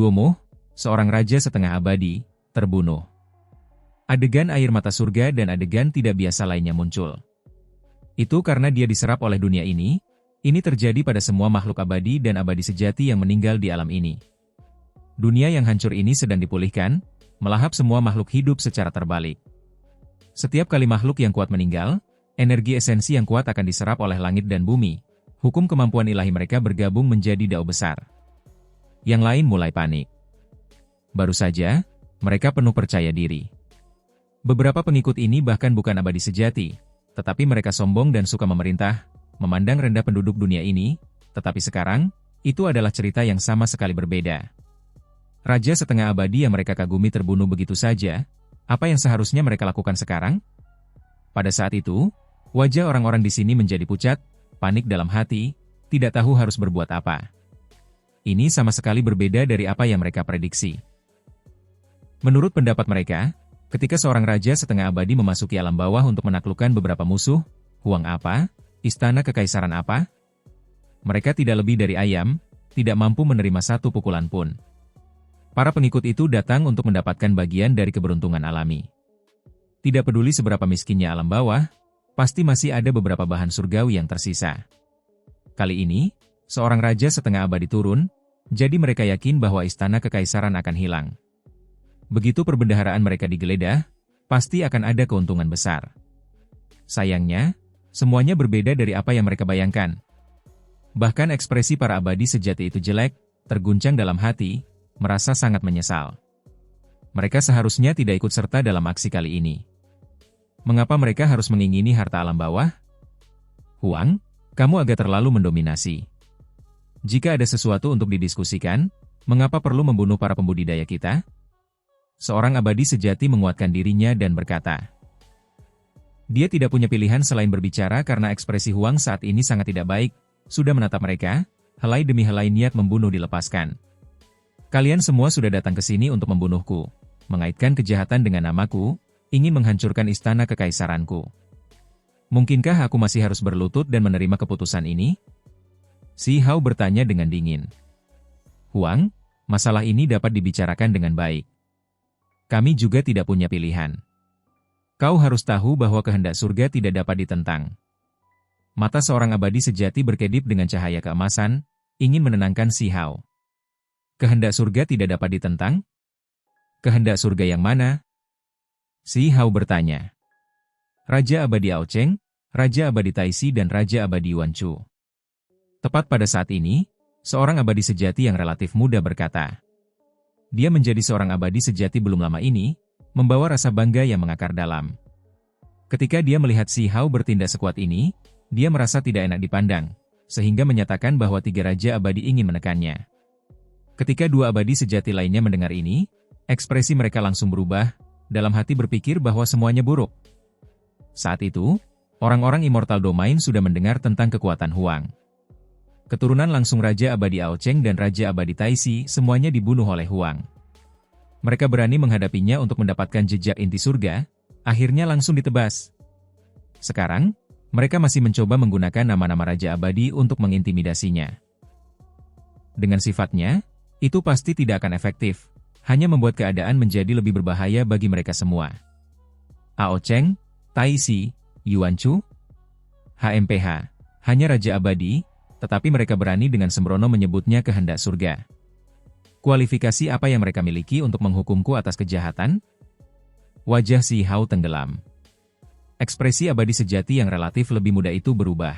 Duomo, seorang raja setengah abadi, terbunuh. Adegan air mata surga dan adegan tidak biasa lainnya muncul. Itu karena dia diserap oleh dunia ini terjadi pada semua makhluk abadi dan abadi sejati yang meninggal di alam ini. Dunia yang hancur ini sedang dipulihkan, melahap semua makhluk hidup secara terbalik. Setiap kali makhluk yang kuat meninggal, energi esensi yang kuat akan diserap oleh langit dan bumi. Hukum kemampuan ilahi mereka bergabung menjadi dao besar. Yang lain mulai panik. Baru saja, mereka penuh percaya diri. Beberapa pengikut ini bahkan bukan abadi sejati, tetapi mereka sombong dan suka memerintah, memandang rendah penduduk dunia ini, tetapi sekarang, itu adalah cerita yang sama sekali berbeda. Raja setengah abadi yang mereka kagumi terbunuh begitu saja. Apa yang seharusnya mereka lakukan sekarang? Pada saat itu, wajah orang-orang di sini menjadi pucat, panik dalam hati, tidak tahu harus berbuat apa. Ini sama sekali berbeda dari apa yang mereka prediksi. Menurut pendapat mereka, ketika seorang raja setengah abadi memasuki alam bawah untuk menaklukkan beberapa musuh, huang apa, istana kekaisaran apa, mereka tidak lebih dari ayam, tidak mampu menerima satu pukulan pun. Para pengikut itu datang untuk mendapatkan bagian dari keberuntungan alami. Tidak peduli seberapa miskinnya alam bawah, pasti masih ada beberapa bahan surgawi yang tersisa. Kali ini, seorang raja setengah abadi turun, jadi mereka yakin bahwa istana kekaisaran akan hilang. Begitu perbendaharaan mereka digeledah, pasti akan ada keuntungan besar. Sayangnya, semuanya berbeda dari apa yang mereka bayangkan. Bahkan ekspresi para abadi sejati itu jelek, terguncang dalam hati, merasa sangat menyesal. Mereka seharusnya tidak ikut serta dalam aksi kali ini. Mengapa mereka harus mengingini harta alam bawah? Huang, kamu agak terlalu mendominasi. Jika ada sesuatu untuk didiskusikan, mengapa perlu membunuh para pembudidaya kita? Seorang abadi sejati menguatkan dirinya dan berkata. Dia tidak punya pilihan selain berbicara karena ekspresi Huang saat ini sangat tidak baik, sudah menatap mereka, helai demi helai niat membunuh dilepaskan. Kalian semua sudah datang ke sini untuk membunuhku, mengaitkan kejahatan dengan namaku, ingin menghancurkan istana kekaisaranku. Mungkinkah aku masih harus berlutut dan menerima keputusan ini? Si Hao bertanya dengan dingin. Huang, masalah ini dapat dibicarakan dengan baik. Kami juga tidak punya pilihan. Kau harus tahu bahwa kehendak surga tidak dapat ditentang. Mata seorang abadi sejati berkedip dengan cahaya keemasan, ingin menenangkan Si Hao. Kehendak surga tidak dapat ditentang? Kehendak surga yang mana? Si Hao bertanya. Raja abadi Ao Cheng, Raja abadi Taisi dan Raja abadi Yuan Chu. Tepat pada saat ini, seorang abadi sejati yang relatif muda berkata. Dia menjadi seorang abadi sejati belum lama ini, membawa rasa bangga yang mengakar dalam. Ketika dia melihat Si Hao bertindak sekuat ini, dia merasa tidak enak dipandang, sehingga menyatakan bahwa 3 raja abadi ingin menekannya. Ketika 2 abadi sejati lainnya mendengar ini, ekspresi mereka langsung berubah, dalam hati berpikir bahwa semuanya buruk. Saat itu, orang-orang Immortal Domain sudah mendengar tentang kekuatan Huang. Keturunan langsung Raja Abadi Ao Cheng dan Raja Abadi Taisi semuanya dibunuh oleh Huang. Mereka berani menghadapinya untuk mendapatkan jejak inti surga, akhirnya langsung ditebas. Sekarang, mereka masih mencoba menggunakan nama-nama Raja Abadi untuk mengintimidasinya. Dengan sifatnya, itu pasti tidak akan efektif, hanya membuat keadaan menjadi lebih berbahaya bagi mereka semua. Ao Cheng, Taisi, Yuan Chu, HMPH, hanya Raja Abadi, tetapi mereka berani dengan sembrono menyebutnya kehendak surga. Kualifikasi apa yang mereka miliki untuk menghukumku atas kejahatan? Wajah Si Hao tenggelam. Ekspresi abadi sejati yang relatif lebih muda itu berubah.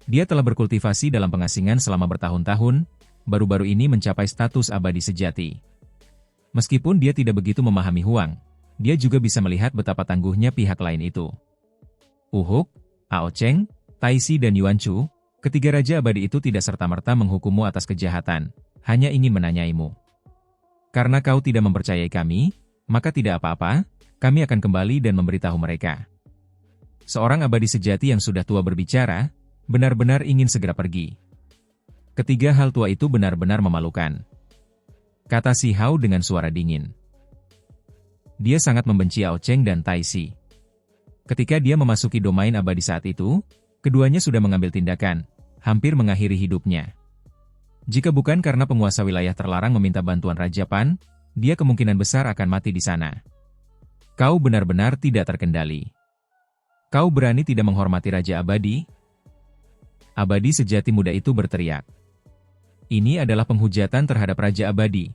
Dia telah berkultivasi dalam pengasingan selama bertahun-tahun, baru-baru ini mencapai status abadi sejati. Meskipun dia tidak begitu memahami Huang, dia juga bisa melihat betapa tangguhnya pihak lain itu. Uhuk, Ao Cheng, Taisi dan Yuan Chu, ketiga raja abadi itu tidak serta-merta menghukummu atas kejahatan, hanya ingin menanyaimu. Karena kau tidak mempercayai kami, maka tidak apa-apa, kami akan kembali dan memberitahu mereka. Seorang abadi sejati yang sudah tua berbicara, benar-benar ingin segera pergi. Ketiga hal tua itu benar-benar memalukan. Kata Si Hao dengan suara dingin. Dia sangat membenci Ao Cheng dan Taisi. Ketika dia memasuki domain abadi saat itu, keduanya sudah mengambil tindakan, hampir mengakhiri hidupnya. Jika bukan karena penguasa wilayah terlarang meminta bantuan Raja Pan, dia kemungkinan besar akan mati di sana. Kau benar-benar tidak terkendali. Kau berani tidak menghormati Raja Abadi? Abadi sejati muda itu berteriak. Ini adalah penghujatan terhadap Raja Abadi.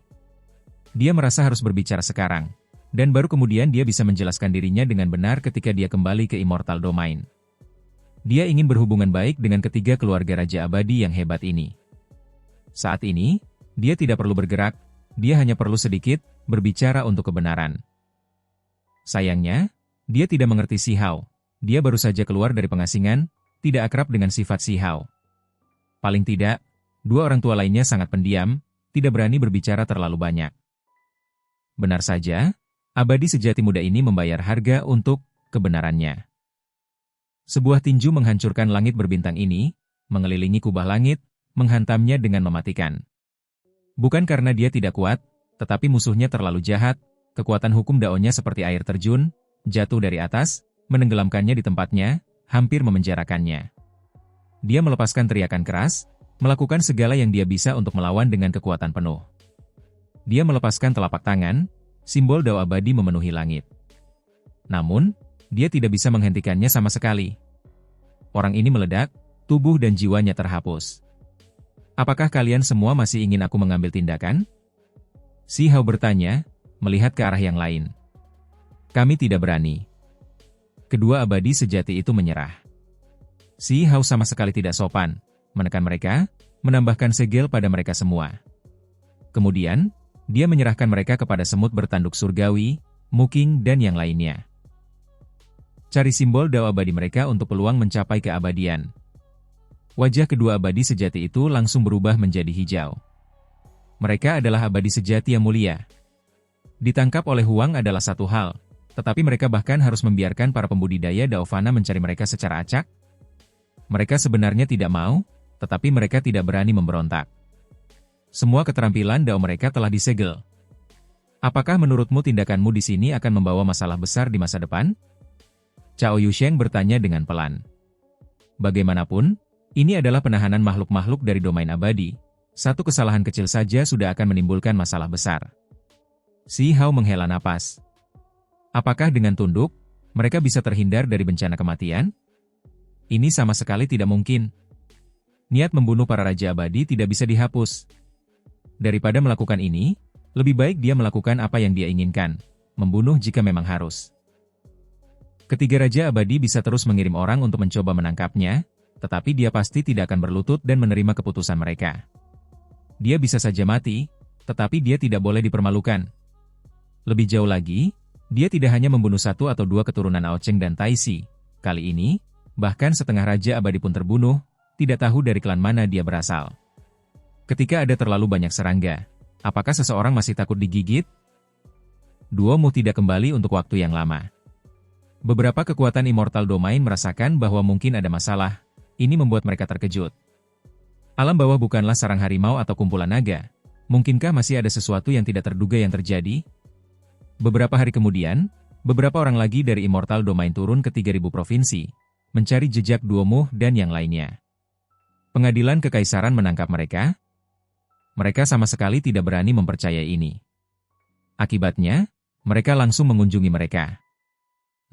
Dia merasa harus berbicara sekarang, dan baru kemudian dia bisa menjelaskan dirinya dengan benar ketika dia kembali ke Immortal Domain. Dia ingin berhubungan baik dengan ketiga keluarga Raja Abadi yang hebat ini. Saat ini, dia tidak perlu bergerak, dia hanya perlu sedikit berbicara untuk kebenaran. Sayangnya, dia tidak mengerti Si Hao. Dia baru saja keluar dari pengasingan, tidak akrab dengan sifat Si Hao. Paling tidak, dua orang tua lainnya sangat pendiam, tidak berani berbicara terlalu banyak. Benar saja, Abadi sejati muda ini membayar harga untuk kebenarannya. Sebuah tinju menghancurkan langit berbintang ini, mengelilingi kubah langit, menghantamnya dengan mematikan. Bukan karena dia tidak kuat, tetapi musuhnya terlalu jahat, kekuatan hukum daonya seperti air terjun, jatuh dari atas, menenggelamkannya di tempatnya, hampir memenjarakannya. Dia melepaskan teriakan keras, melakukan segala yang dia bisa untuk melawan dengan kekuatan penuh. Dia melepaskan telapak tangan, simbol dao abadi memenuhi langit. Namun, dia tidak bisa menghentikannya sama sekali. Orang ini meledak, tubuh dan jiwanya terhapus. Apakah kalian semua masih ingin aku mengambil tindakan? Si Hao bertanya, melihat ke arah yang lain. Kami tidak berani. Kedua abadi sejati itu menyerah. Si Hao sama sekali tidak sopan, menekan mereka, menambahkan segel pada mereka semua. Kemudian, dia menyerahkan mereka kepada semut bertanduk surgawi, Muking dan yang lainnya. Cari simbol dao abadi mereka untuk peluang mencapai keabadian. Wajah kedua abadi sejati itu langsung berubah menjadi hijau. Mereka adalah abadi sejati yang mulia. Ditangkap oleh Huang adalah satu hal, tetapi mereka bahkan harus membiarkan para pembudidaya dao fana mencari mereka secara acak. Mereka sebenarnya tidak mau, tetapi mereka tidak berani memberontak. Semua keterampilan dao mereka telah disegel. Apakah menurutmu tindakanmu di sini akan membawa masalah besar di masa depan? Cao Yusheng bertanya dengan pelan. Bagaimanapun, ini adalah penahanan makhluk-makhluk dari domain abadi. Satu kesalahan kecil saja sudah akan menimbulkan masalah besar. Si Hao menghela napas. Apakah dengan tunduk, mereka bisa terhindar dari bencana kematian? Ini sama sekali tidak mungkin. Niat membunuh para Raja Abadi tidak bisa dihapus. Daripada melakukan ini, lebih baik dia melakukan apa yang dia inginkan, membunuh jika memang harus. Ketiga Raja Abadi bisa terus mengirim orang untuk mencoba menangkapnya, tetapi dia pasti tidak akan berlutut dan menerima keputusan mereka. Dia bisa saja mati, tetapi dia tidak boleh dipermalukan. Lebih jauh lagi, dia tidak hanya membunuh satu atau dua keturunan Ao Cheng dan Tai Si. Kali ini, bahkan setengah Raja Abadi pun terbunuh, tidak tahu dari klan mana dia berasal. Ketika ada terlalu banyak serangga, apakah seseorang masih takut digigit? Duomu tidak kembali untuk waktu yang lama. Beberapa kekuatan Immortal Domain merasakan bahwa mungkin ada masalah, ini membuat mereka terkejut. Alam bawah bukanlah sarang harimau atau kumpulan naga. Mungkinkah masih ada sesuatu yang tidak terduga yang terjadi? Beberapa hari kemudian, beberapa orang lagi dari Immortal Domain turun ke 3000 provinsi, mencari jejak Duomu dan yang lainnya. Pengadilan Kekaisaran menangkap mereka. Mereka sama sekali tidak berani mempercayai ini. Akibatnya, mereka langsung mengunjungi mereka.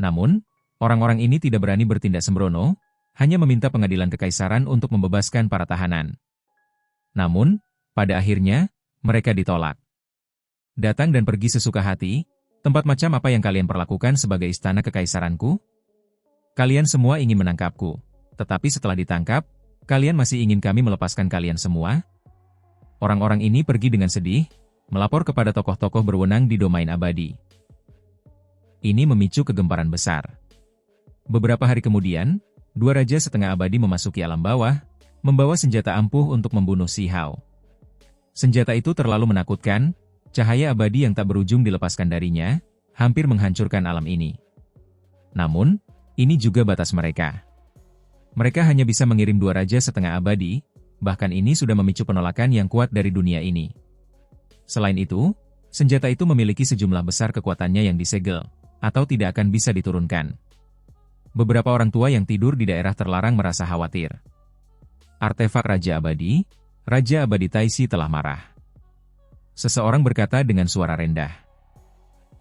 Namun, orang-orang ini tidak berani bertindak sembrono, hanya meminta pengadilan kekaisaran untuk membebaskan para tahanan. Namun, pada akhirnya, mereka ditolak. Datang dan pergi sesuka hati, tempat macam apa yang kalian perlakukan sebagai istana kekaisaranku? Kalian semua ingin menangkapku, tetapi setelah ditangkap, kalian masih ingin kami melepaskan kalian semua? Orang-orang ini pergi dengan sedih, melapor kepada tokoh-tokoh berwenang di domain abadi. Ini memicu kegemparan besar. Beberapa hari kemudian, dua raja setengah abadi memasuki alam bawah, membawa senjata ampuh untuk membunuh Si Hao. Senjata itu terlalu menakutkan, cahaya abadi yang tak berujung dilepaskan darinya, hampir menghancurkan alam ini. Namun, ini juga batas mereka. Mereka hanya bisa mengirim dua raja setengah abadi, bahkan ini sudah memicu penolakan yang kuat dari dunia ini. Selain itu, senjata itu memiliki sejumlah besar kekuatannya yang disegel, atau tidak akan bisa diturunkan. Beberapa orang tua yang tidur di daerah terlarang merasa khawatir. Artefak Raja Abadi, Raja Abadi Taisi telah marah. Seseorang berkata dengan suara rendah.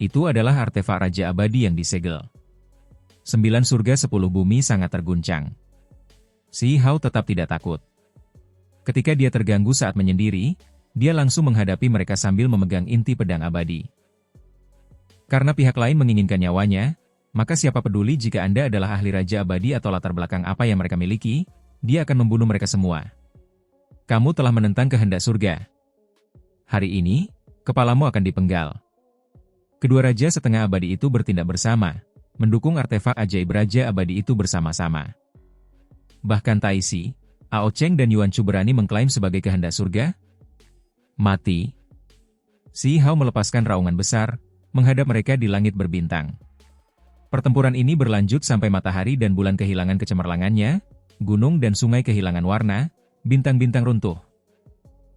Itu adalah artefak Raja Abadi yang disegel. 9 surga 10 bumi sangat terguncang. Si Hao tetap tidak takut. Ketika dia terganggu saat menyendiri, dia langsung menghadapi mereka sambil memegang inti pedang abadi. Karena pihak lain menginginkan nyawanya, maka siapa peduli jika Anda adalah ahli Raja Abadi atau latar belakang apa yang mereka miliki, dia akan membunuh mereka semua. Kamu telah menentang kehendak surga. Hari ini, kepalamu akan dipenggal. Kedua raja setengah abadi itu bertindak bersama, mendukung artefak ajaib Raja Abadi itu bersama-sama. Bahkan Taisi, Ao Cheng dan Yuan Chu berani mengklaim sebagai kehendak surga? Mati. Si Hao melepaskan raungan besar, menghadap mereka di langit berbintang. Pertempuran ini berlanjut sampai matahari dan bulan kehilangan kecemerlangannya, gunung dan sungai kehilangan warna, bintang-bintang runtuh.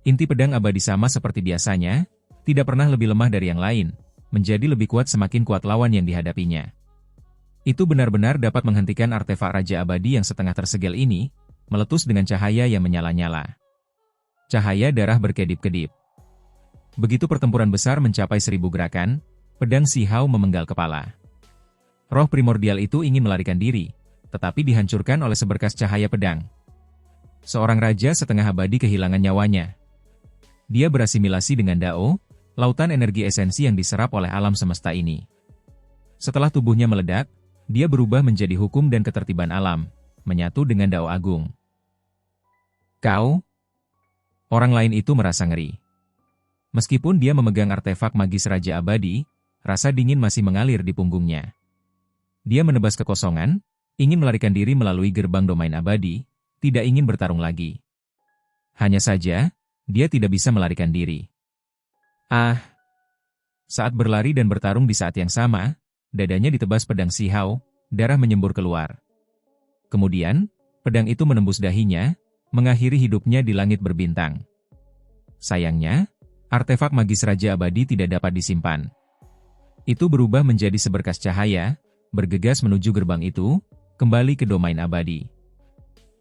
Inti pedang abadi sama seperti biasanya, tidak pernah lebih lemah dari yang lain, menjadi lebih kuat semakin kuat lawan yang dihadapinya. Itu benar-benar dapat menghentikan artefak Raja Abadi yang setengah tersegel ini, meletus dengan cahaya yang menyala-nyala. Cahaya darah berkedip-kedip. Begitu pertempuran besar mencapai 1000 gerakan, pedang Si Hao memenggal kepala. Roh primordial itu ingin melarikan diri, tetapi dihancurkan oleh seberkas cahaya pedang. Seorang raja setengah abadi kehilangan nyawanya. Dia berasimilasi dengan Dao, lautan energi esensi yang diserap oleh alam semesta ini. Setelah tubuhnya meledak, dia berubah menjadi hukum dan ketertiban alam, menyatu dengan Dao Agung. Kau? Orang lain itu merasa ngeri. Meskipun dia memegang artefak magis Raja Abadi, rasa dingin masih mengalir di punggungnya. Dia menebas kekosongan, ingin melarikan diri melalui gerbang domain abadi, tidak ingin bertarung lagi. Hanya saja, dia tidak bisa melarikan diri. Saat berlari dan bertarung di saat yang sama, dadanya ditebas pedang Si Hao, darah menyembur keluar. Kemudian, pedang itu menembus dahinya, mengakhiri hidupnya di langit berbintang. Sayangnya, artefak magis Raja Abadi tidak dapat disimpan. Itu berubah menjadi seberkas cahaya, bergegas menuju gerbang itu, kembali ke domain abadi.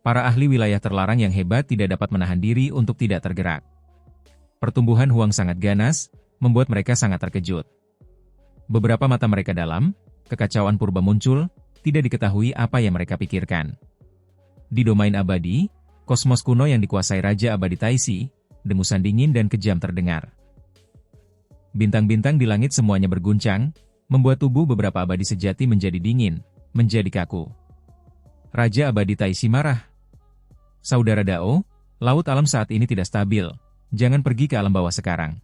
Para ahli wilayah terlarang yang hebat tidak dapat menahan diri untuk tidak tergerak. Pertumbuhan Huang sangat ganas, membuat mereka sangat terkejut. Beberapa mata mereka dalam, kekacauan purba muncul, tidak diketahui apa yang mereka pikirkan. Di domain abadi, kosmos kuno yang dikuasai Raja Abadi Taisi, dengusan dingin dan kejam terdengar. Bintang-bintang di langit semuanya berguncang, membuat tubuh beberapa abadi sejati menjadi dingin, menjadi kaku. Raja Abadi Taisi marah. Saudara Dao, laut alam saat ini tidak stabil, jangan pergi ke alam bawah sekarang.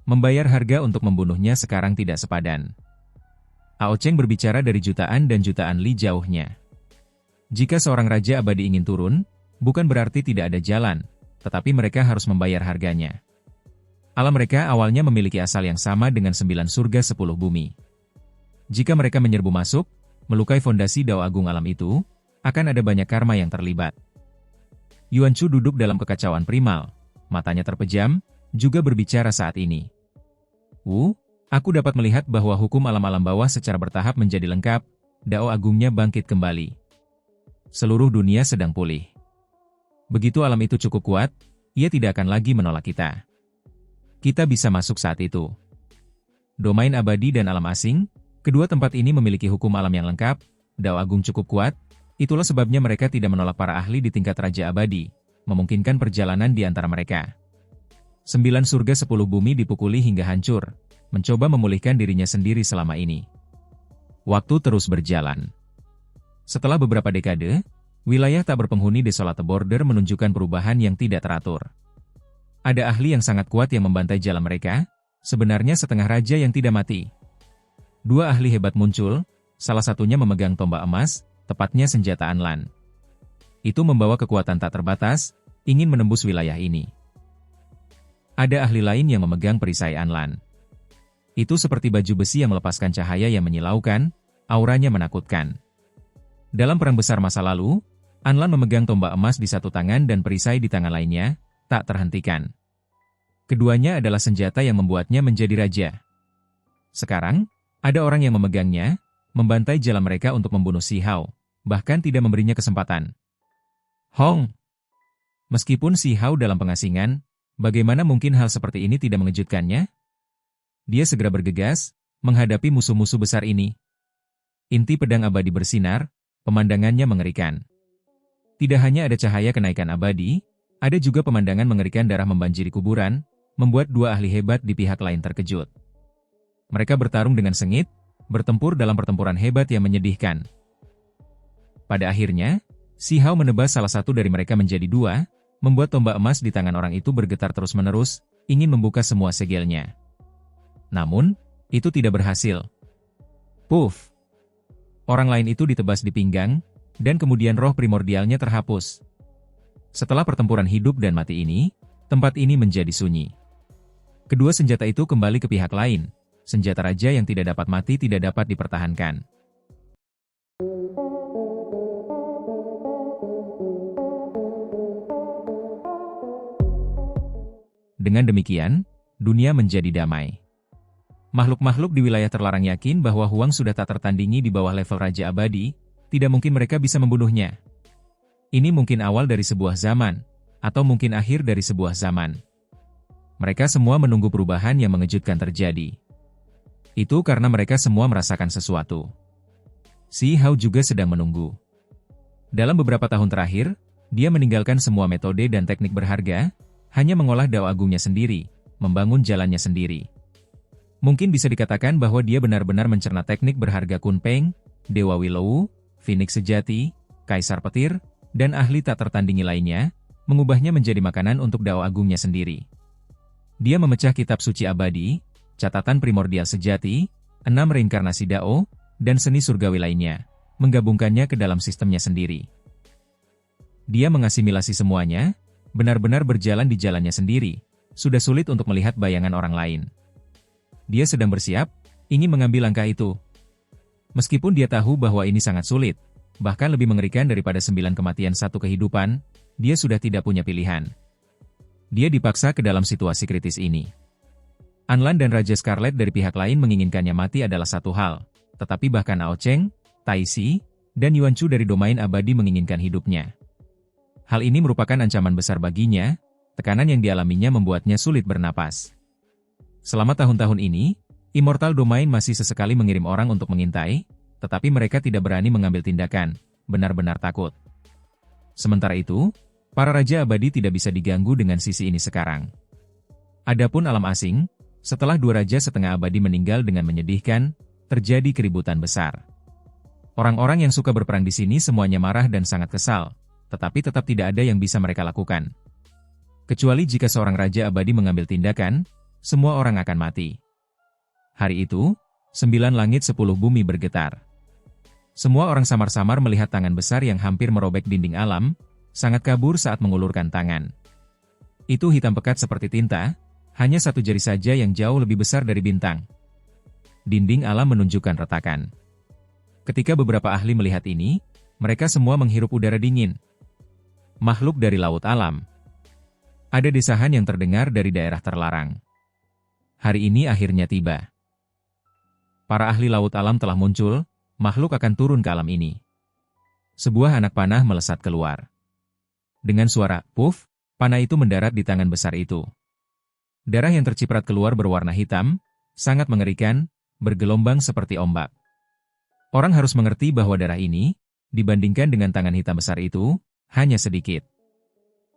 Membayar harga untuk membunuhnya sekarang tidak sepadan. Ao Cheng berbicara dari jutaan dan jutaan li jauhnya. Jika seorang Raja Abadi ingin turun, bukan berarti tidak ada jalan, tetapi mereka harus membayar harganya. Alam mereka awalnya memiliki asal yang sama dengan 9 surga 10 bumi. Jika mereka menyerbu masuk, melukai fondasi Dao Agung alam itu, akan ada banyak karma yang terlibat. Yuan Chu duduk dalam kekacauan primal, matanya terpejam, juga berbicara saat ini. Aku dapat melihat bahwa hukum alam-alam bawah secara bertahap menjadi lengkap, Dao Agungnya bangkit kembali. Seluruh dunia sedang pulih. Begitu alam itu cukup kuat, ia tidak akan lagi menolak kita. Kita bisa masuk saat itu. Domain abadi dan alam asing, kedua tempat ini memiliki hukum alam yang lengkap, Dao Agung cukup kuat, itulah sebabnya mereka tidak menolak para ahli di tingkat Raja Abadi, memungkinkan perjalanan di antara mereka. 9 surga 10 bumi dipukuli hingga hancur, mencoba memulihkan dirinya sendiri selama ini. Waktu terus berjalan. Setelah beberapa dekade, wilayah tak berpenghuni Desolate Border menunjukkan perubahan yang tidak teratur. Ada ahli yang sangat kuat yang membantai jalan mereka, sebenarnya setengah raja yang tidak mati. 2 ahli hebat muncul, salah satunya memegang tombak emas, tepatnya senjata Anlan. Itu membawa kekuatan tak terbatas, ingin menembus wilayah ini. Ada ahli lain yang memegang perisai Anlan. Itu seperti baju besi yang melepaskan cahaya yang menyilaukan, auranya menakutkan. Dalam perang besar masa lalu, Anlan memegang tombak emas di satu tangan dan perisai di tangan lainnya, tak terhentikan. Keduanya adalah senjata yang membuatnya menjadi raja. Sekarang, ada orang yang memegangnya, membantai jalan mereka untuk membunuh Si Hao, bahkan tidak memberinya kesempatan. Hong! Meskipun Si Hao dalam pengasingan, bagaimana mungkin hal seperti ini tidak mengejutkannya? Dia segera bergegas, menghadapi musuh-musuh besar ini. Inti pedang abadi bersinar, pemandangannya mengerikan. Tidak hanya ada cahaya kenaikan abadi, ada juga pemandangan mengerikan darah membanjiri kuburan, membuat dua ahli hebat di pihak lain terkejut. Mereka bertarung dengan sengit, bertempur dalam pertempuran hebat yang menyedihkan. Pada akhirnya, Si Hao menebas salah satu dari mereka menjadi dua, membuat tombak emas di tangan orang itu bergetar terus-menerus, ingin membuka semua segelnya. Namun, itu tidak berhasil. Puff! Orang lain itu ditebas di pinggang, dan kemudian roh primordialnya terhapus. Setelah pertempuran hidup dan mati ini, tempat ini menjadi sunyi. Kedua senjata itu kembali ke pihak lain. Senjata raja yang tidak dapat mati tidak dapat dipertahankan. Dengan demikian, dunia menjadi damai. Makhluk-makhluk di wilayah terlarang yakin bahwa Huang sudah tak tertandingi di bawah level Raja Abadi, tidak mungkin mereka bisa membunuhnya. Ini mungkin awal dari sebuah zaman, atau mungkin akhir dari sebuah zaman. Mereka semua menunggu perubahan yang mengejutkan terjadi. Itu karena mereka semua merasakan sesuatu. Si Hao juga sedang menunggu. Dalam beberapa tahun terakhir, dia meninggalkan semua metode dan teknik berharga, hanya mengolah dao agungnya sendiri, membangun jalannya sendiri. Mungkin bisa dikatakan bahwa dia benar-benar mencerna teknik berharga Kunpeng, Dewa Willow, Phoenix Sejati, Kaisar Petir, dan ahli tak tertandingi lainnya, mengubahnya menjadi makanan untuk dao agungnya sendiri. Dia memecah kitab suci abadi, catatan primordial sejati, 6 reinkarnasi dao, dan seni surgawi lainnya, menggabungkannya ke dalam sistemnya sendiri. Dia mengasimilasi semuanya, benar-benar berjalan di jalannya sendiri, sudah sulit untuk melihat bayangan orang lain. Dia sedang bersiap, ingin mengambil langkah itu. Meskipun dia tahu bahwa ini sangat sulit, bahkan lebih mengerikan daripada 9 kematian satu kehidupan, dia sudah tidak punya pilihan. Dia dipaksa ke dalam situasi kritis ini. Anlan dan Raja Scarlet dari pihak lain menginginkannya mati adalah satu hal, tetapi bahkan Ao Cheng, Tai Si, dan Yuan Chu dari domain abadi menginginkan hidupnya. Hal ini merupakan ancaman besar baginya, tekanan yang dialaminya membuatnya sulit bernapas. Selama tahun-tahun ini, Immortal Domain masih sesekali mengirim orang untuk mengintai, tetapi mereka tidak berani mengambil tindakan, benar-benar takut. Sementara itu, para Raja Abadi tidak bisa diganggu dengan sisi ini sekarang. Adapun alam asing, setelah dua Raja setengah abadi meninggal dengan menyedihkan, terjadi keributan besar. Orang-orang yang suka berperang di sini semuanya marah dan sangat kesal, tetapi tetap tidak ada yang bisa mereka lakukan. Kecuali jika seorang Raja Abadi mengambil tindakan, semua orang akan mati. Hari itu, 9 langit 10 bumi bergetar. Semua orang samar-samar melihat tangan besar yang hampir merobek dinding alam, sangat kabur saat mengulurkan tangan. Itu hitam pekat seperti tinta, hanya satu jari saja yang jauh lebih besar dari bintang. Dinding alam menunjukkan retakan. Ketika beberapa ahli melihat ini, mereka semua menghirup udara dingin. Makhluk dari laut alam. Ada desahan yang terdengar dari daerah terlarang. Hari ini akhirnya tiba. Para ahli laut alam telah muncul, makhluk akan turun ke alam ini. Sebuah anak panah melesat keluar. Dengan suara puff, panah itu mendarat di tangan besar itu. Darah yang terciprat keluar berwarna hitam, sangat mengerikan, bergelombang seperti ombak. Orang harus mengerti bahwa darah ini, dibandingkan dengan tangan hitam besar itu, hanya sedikit.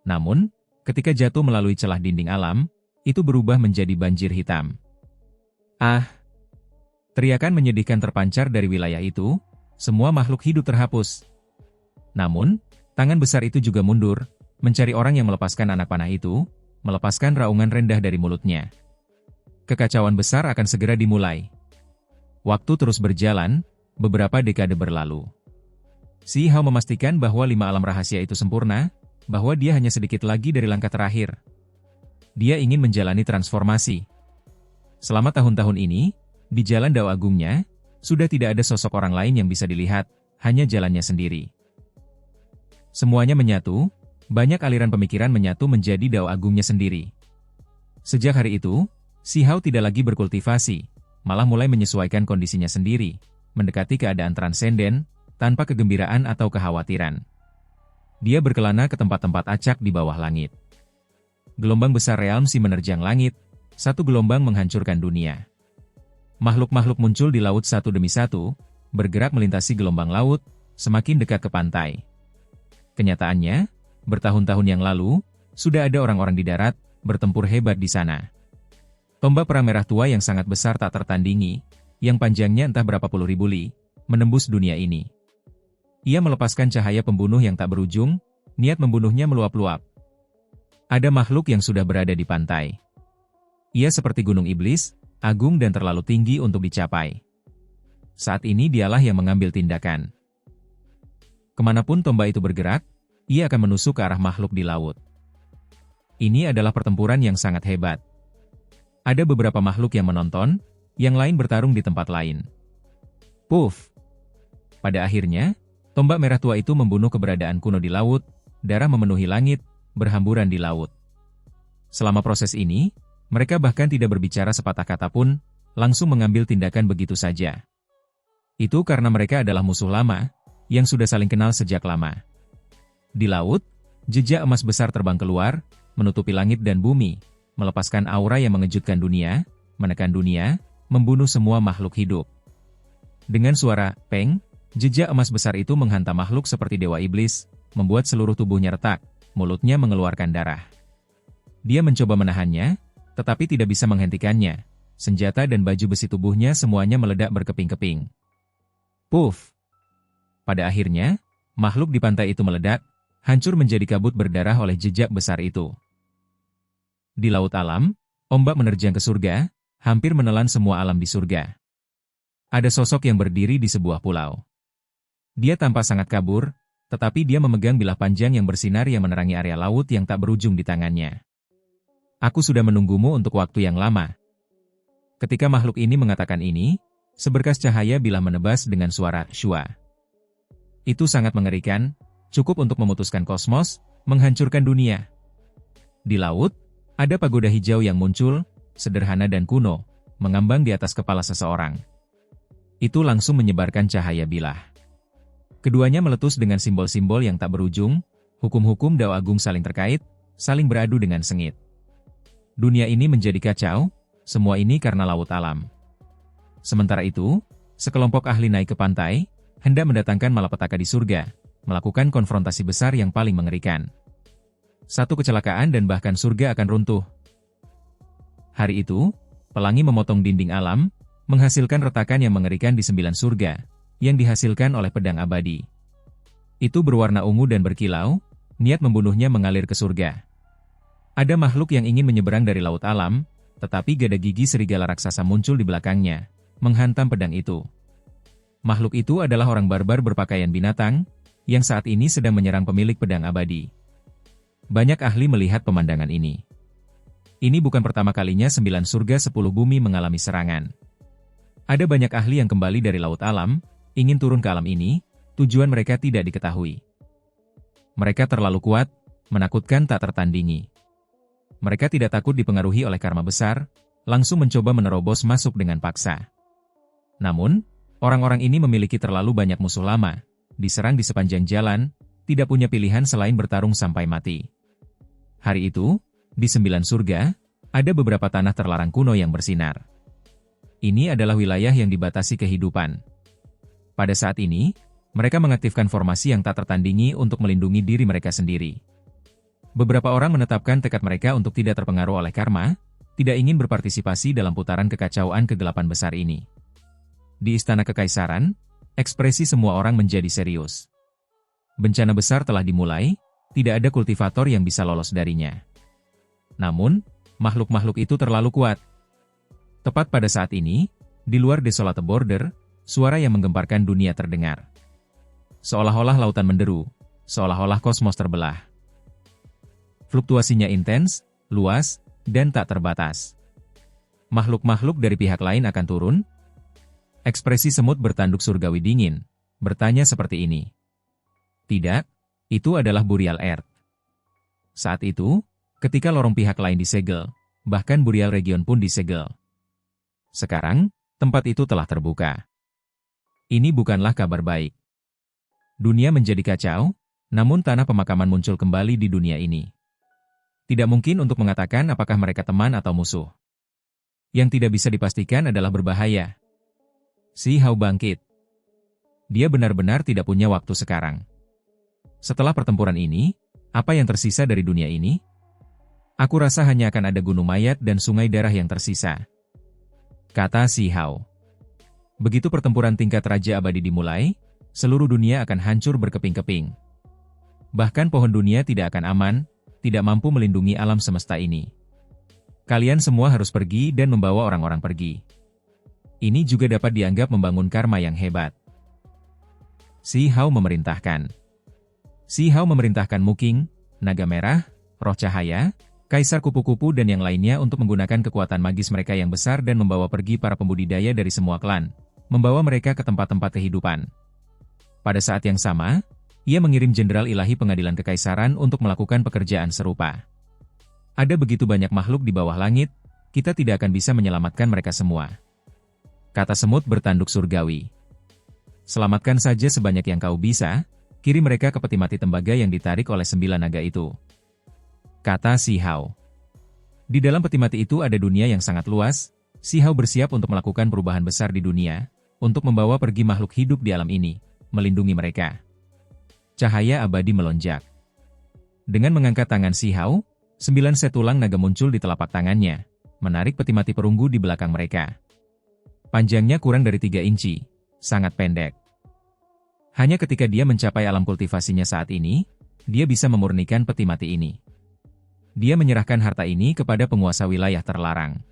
Namun, ketika jatuh melalui celah dinding alam, itu berubah menjadi banjir hitam. Ah! Teriakan menyedihkan terpancar dari wilayah itu, semua makhluk hidup terhapus. Namun, tangan besar itu juga mundur, mencari orang yang melepaskan anak panah itu, melepaskan raungan rendah dari mulutnya. Kekacauan besar akan segera dimulai. Waktu terus berjalan, beberapa dekade berlalu. Si Hao memastikan bahwa 5 alam rahasia itu sempurna, bahwa dia hanya sedikit lagi dari langkah terakhir. Dia ingin menjalani transformasi. Selama tahun-tahun ini, di jalan dao agungnya, sudah tidak ada sosok orang lain yang bisa dilihat, hanya jalannya sendiri. Semuanya menyatu, banyak aliran pemikiran menyatu menjadi dao agungnya sendiri. Sejak hari itu, Si Hao tidak lagi berkultivasi, malah mulai menyesuaikan kondisinya sendiri, mendekati keadaan transenden, tanpa kegembiraan atau kekhawatiran. Dia berkelana ke tempat-tempat acak di bawah langit. Gelombang besar Realm Sea menerjang langit, satu gelombang menghancurkan dunia. Makhluk-makhluk muncul di laut satu demi satu, bergerak melintasi gelombang laut, semakin dekat ke pantai. Kenyataannya, bertahun-tahun yang lalu, sudah ada orang-orang di darat, bertempur hebat di sana. Tombak perang merah tua yang sangat besar tak tertandingi, yang panjangnya entah berapa puluh ribu li, menembus dunia ini. Ia melepaskan cahaya pembunuh yang tak berujung, niat membunuhnya meluap-luap. Ada makhluk yang sudah berada di pantai. Ia seperti gunung iblis, agung dan terlalu tinggi untuk dicapai. Saat ini dialah yang mengambil tindakan. Kemanapun tombak itu bergerak, ia akan menusuk ke arah makhluk di laut. Ini adalah pertempuran yang sangat hebat. Ada beberapa makhluk yang menonton, yang lain bertarung di tempat lain. Puff! Pada akhirnya, tombak merah tua itu membunuh keberadaan kuno di laut, darah memenuhi langit, berhamburan di laut. Selama proses ini, mereka bahkan tidak berbicara sepatah kata pun, langsung mengambil tindakan begitu saja. Itu karena mereka adalah musuh lama, yang sudah saling kenal sejak lama. Di laut, jejak emas besar terbang keluar, menutupi langit dan bumi, melepaskan aura yang mengejutkan dunia, menekan dunia, membunuh semua makhluk hidup. Dengan suara peng, jejak emas besar itu menghantam makhluk seperti dewa iblis, membuat seluruh tubuhnya retak, mulutnya mengeluarkan darah. Dia mencoba menahannya, tetapi tidak bisa menghentikannya. Senjata dan baju besi tubuhnya semuanya meledak berkeping-keping. Puff! Pada akhirnya, makhluk di pantai itu meledak, hancur menjadi kabut berdarah oleh jejak besar itu. Di laut alam, ombak menerjang ke surga, hampir menelan semua alam di surga. Ada sosok yang berdiri di sebuah pulau. Dia tampak sangat kabur, tetapi dia memegang bilah panjang yang bersinar yang menerangi area laut yang tak berujung di tangannya. Aku sudah menunggumu untuk waktu yang lama. Ketika makhluk ini mengatakan ini, seberkas cahaya bilah menebas dengan suara shua. Itu sangat mengerikan, cukup untuk memutuskan kosmos, menghancurkan dunia. Di laut, ada pagoda hijau yang muncul, sederhana dan kuno, mengambang di atas kepala seseorang. Itu langsung menyebarkan cahaya bilah. Keduanya meletus dengan simbol-simbol yang tak berujung, hukum-hukum Dao Agung saling terkait, saling beradu dengan sengit. Dunia ini menjadi kacau, semua ini karena laut alam. Sementara itu, sekelompok ahli naik ke pantai, hendak mendatangkan malapetaka di surga, melakukan konfrontasi besar yang paling mengerikan. Satu kecelakaan dan bahkan surga akan runtuh. Hari itu, pelangi memotong dinding alam, menghasilkan retakan yang mengerikan di 9 surga, yang dihasilkan oleh pedang abadi. Itu berwarna ungu dan berkilau, niat membunuhnya mengalir ke surga. Ada makhluk yang ingin menyeberang dari laut alam, tetapi gada gigi serigala raksasa muncul di belakangnya, menghantam pedang itu. Makhluk itu adalah orang barbar berpakaian binatang, yang saat ini sedang menyerang pemilik pedang abadi. Banyak ahli melihat pemandangan ini. Ini bukan pertama kalinya 9 surga 10 bumi mengalami serangan. Ada banyak ahli yang kembali dari laut alam, ingin turun ke alam ini, tujuan mereka tidak diketahui. Mereka terlalu kuat, menakutkan tak tertandingi. Mereka tidak takut dipengaruhi oleh karma besar, langsung mencoba menerobos masuk dengan paksa. Namun, orang-orang ini memiliki terlalu banyak musuh lama, diserang di sepanjang jalan, tidak punya pilihan selain bertarung sampai mati. Hari itu, di 9 surga, ada beberapa tanah terlarang kuno yang bersinar. Ini adalah wilayah yang dibatasi kehidupan. Pada saat ini, mereka mengaktifkan formasi yang tak tertandingi untuk melindungi diri mereka sendiri. Beberapa orang menetapkan tekad mereka untuk tidak terpengaruh oleh karma, tidak ingin berpartisipasi dalam putaran kekacauan kegelapan besar ini. Di Istana Kekaisaran, ekspresi semua orang menjadi serius. Bencana besar telah dimulai, tidak ada kultivator yang bisa lolos darinya. Namun, makhluk-makhluk itu terlalu kuat. Tepat pada saat ini, di luar Desolate Border, suara yang menggemparkan dunia terdengar. Seolah-olah lautan menderu, seolah-olah kosmos terbelah. Fluktuasinya intens, luas, dan tak terbatas. Makhluk-makhluk dari pihak lain akan turun. Ekspresi semut bertanduk surgawi dingin, bertanya seperti ini. Tidak, itu adalah Burial Earth. Saat itu, ketika lorong pihak lain disegel, bahkan Burial Region pun disegel. Sekarang, tempat itu telah terbuka. Ini bukanlah kabar baik. Dunia menjadi kacau, Namun tanah pemakaman muncul kembali di dunia ini. Tidak mungkin untuk mengatakan apakah mereka teman atau musuh. Yang tidak bisa dipastikan adalah berbahaya. Si Hao bangkit. Dia benar-benar tidak punya waktu sekarang. Setelah pertempuran ini, apa yang tersisa dari dunia ini? Aku rasa hanya akan ada gunung mayat dan sungai darah yang tersisa. Kata si Hao. Begitu pertempuran tingkat Raja Abadi dimulai, seluruh dunia akan hancur berkeping-keping. Bahkan pohon dunia tidak akan aman, tidak mampu melindungi alam semesta ini. Kalian semua harus pergi dan membawa orang-orang pergi. Ini juga dapat dianggap membangun karma yang hebat. Si Hao memerintahkan. Si Hao memerintahkan Muking, Naga Merah, Roh Cahaya, Kaisar Kupu-Kupu dan yang lainnya untuk menggunakan kekuatan magis mereka yang besar dan membawa pergi para pembudidaya dari semua klan, membawa mereka ke tempat-tempat kehidupan. Pada saat yang sama, ia mengirim Jenderal Ilahi Pengadilan Kekaisaran untuk melakukan pekerjaan serupa. Ada begitu banyak makhluk di bawah langit, kita tidak akan bisa menyelamatkan mereka semua. Kata semut bertanduk surgawi. Selamatkan saja sebanyak yang kau bisa, kirim mereka ke peti mati tembaga yang ditarik oleh 9 naga itu. Kata si Hao. Di dalam peti mati itu ada dunia yang sangat luas, si Hao bersiap untuk melakukan perubahan besar di dunia, untuk membawa pergi makhluk hidup di alam ini, melindungi mereka. Cahaya abadi melonjak. Dengan mengangkat tangan si Hao, 9 set tulang naga muncul di telapak tangannya, menarik peti mati perunggu di belakang mereka. Panjangnya kurang dari 3 inci, sangat pendek. Hanya ketika dia mencapai alam kultivasinya saat ini, dia bisa memurnikan peti mati ini. Dia menyerahkan harta ini kepada penguasa wilayah terlarang.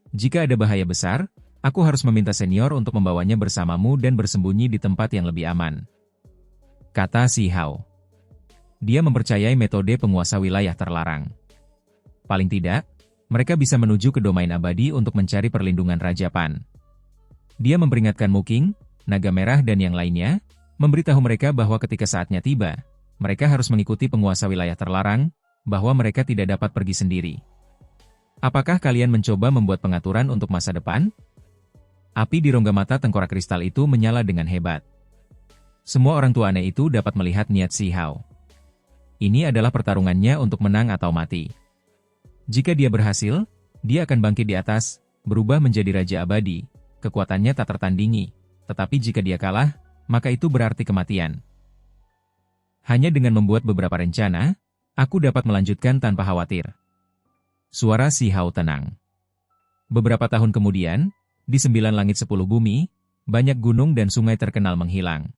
Jika ada bahaya besar, aku harus meminta senior untuk membawanya bersamamu dan bersembunyi di tempat yang lebih aman. Kata si Hao. Dia mempercayai metode penguasa wilayah terlarang. Paling tidak, mereka bisa menuju ke domain abadi untuk mencari perlindungan Raja Pan. Dia memperingatkan Muking, Naga Merah dan yang lainnya, memberitahu mereka bahwa ketika saatnya tiba, mereka harus mengikuti penguasa wilayah terlarang, bahwa mereka tidak dapat pergi sendiri. Apakah kalian mencoba membuat pengaturan untuk masa depan? Api di rongga mata tengkorak kristal itu menyala dengan hebat. Semua orang tua aneh itu dapat melihat niat si Hao. Ini adalah pertarungannya untuk menang atau mati. Jika dia berhasil, dia akan bangkit di atas, berubah menjadi Raja Abadi, kekuatannya tak tertandingi. Tetapi jika dia kalah, maka itu berarti kematian. Hanya dengan membuat beberapa rencana, aku dapat melanjutkan tanpa khawatir. Suara si Hao tenang. Beberapa tahun kemudian, di 9 langit 10 bumi, banyak gunung dan sungai terkenal menghilang.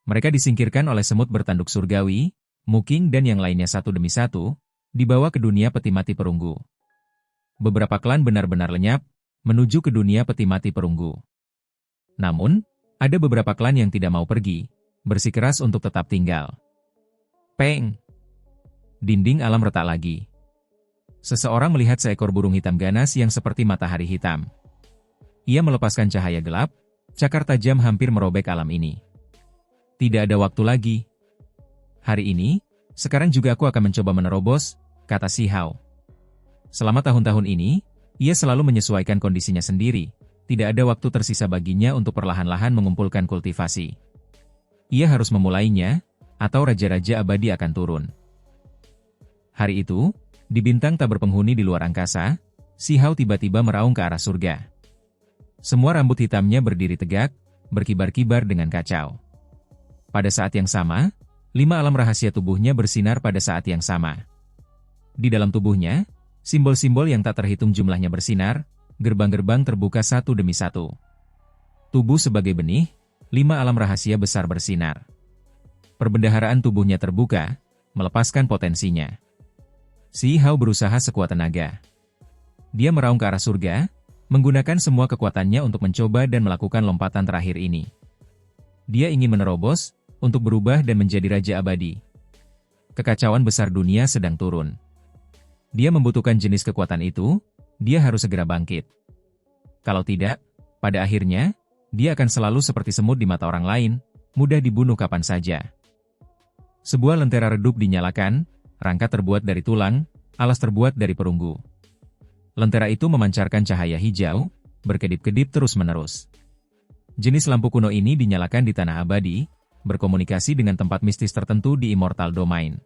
Mereka disingkirkan oleh semut bertanduk surgawi, Muking dan yang lainnya satu demi satu, dibawa ke dunia peti mati perunggu. Beberapa klan benar-benar lenyap, menuju ke dunia peti mati perunggu. Namun, ada beberapa klan yang tidak mau pergi, bersikeras untuk tetap tinggal. Peng! Dinding alam retak lagi. Seseorang melihat seekor burung hitam ganas yang seperti matahari hitam. Ia melepaskan cahaya gelap, cakar tajam hampir merobek alam ini. Tidak ada waktu lagi. Hari ini, sekarang juga aku akan mencoba menerobos, kata si Hao. Selama tahun-tahun ini, ia selalu menyesuaikan kondisinya sendiri, tidak ada waktu tersisa baginya untuk perlahan-lahan mengumpulkan kultivasi. Ia harus memulainya, atau Raja-Raja Abadi akan turun. Hari itu, di bintang tak berpenghuni di luar angkasa, si Hao tiba-tiba meraung ke arah surga. Semua rambut hitamnya berdiri tegak, berkibar-kibar dengan kacau. Pada saat yang sama, 5 alam rahasia tubuhnya bersinar pada saat yang sama. Di dalam tubuhnya, simbol-simbol yang tak terhitung jumlahnya bersinar, gerbang-gerbang terbuka satu demi satu. Tubuh sebagai benih, 5 alam rahasia besar bersinar. Perbendaharaan tubuhnya terbuka, melepaskan potensinya. Si Hao berusaha sekuat tenaga. Dia meraung ke arah surga, menggunakan semua kekuatannya untuk mencoba dan melakukan lompatan terakhir ini. Dia ingin menerobos, untuk berubah dan menjadi Raja Abadi. Kekacauan besar dunia sedang turun. Dia membutuhkan jenis kekuatan itu, dia harus segera bangkit. Kalau tidak, pada akhirnya, dia akan selalu seperti semut di mata orang lain, mudah dibunuh kapan saja. Sebuah lentera redup dinyalakan, rangka terbuat dari tulang, alas terbuat dari perunggu. Lentera itu memancarkan cahaya hijau, berkedip-kedip terus-menerus. Jenis lampu kuno ini dinyalakan di tanah abadi, berkomunikasi dengan tempat mistis tertentu di Immortal Domain.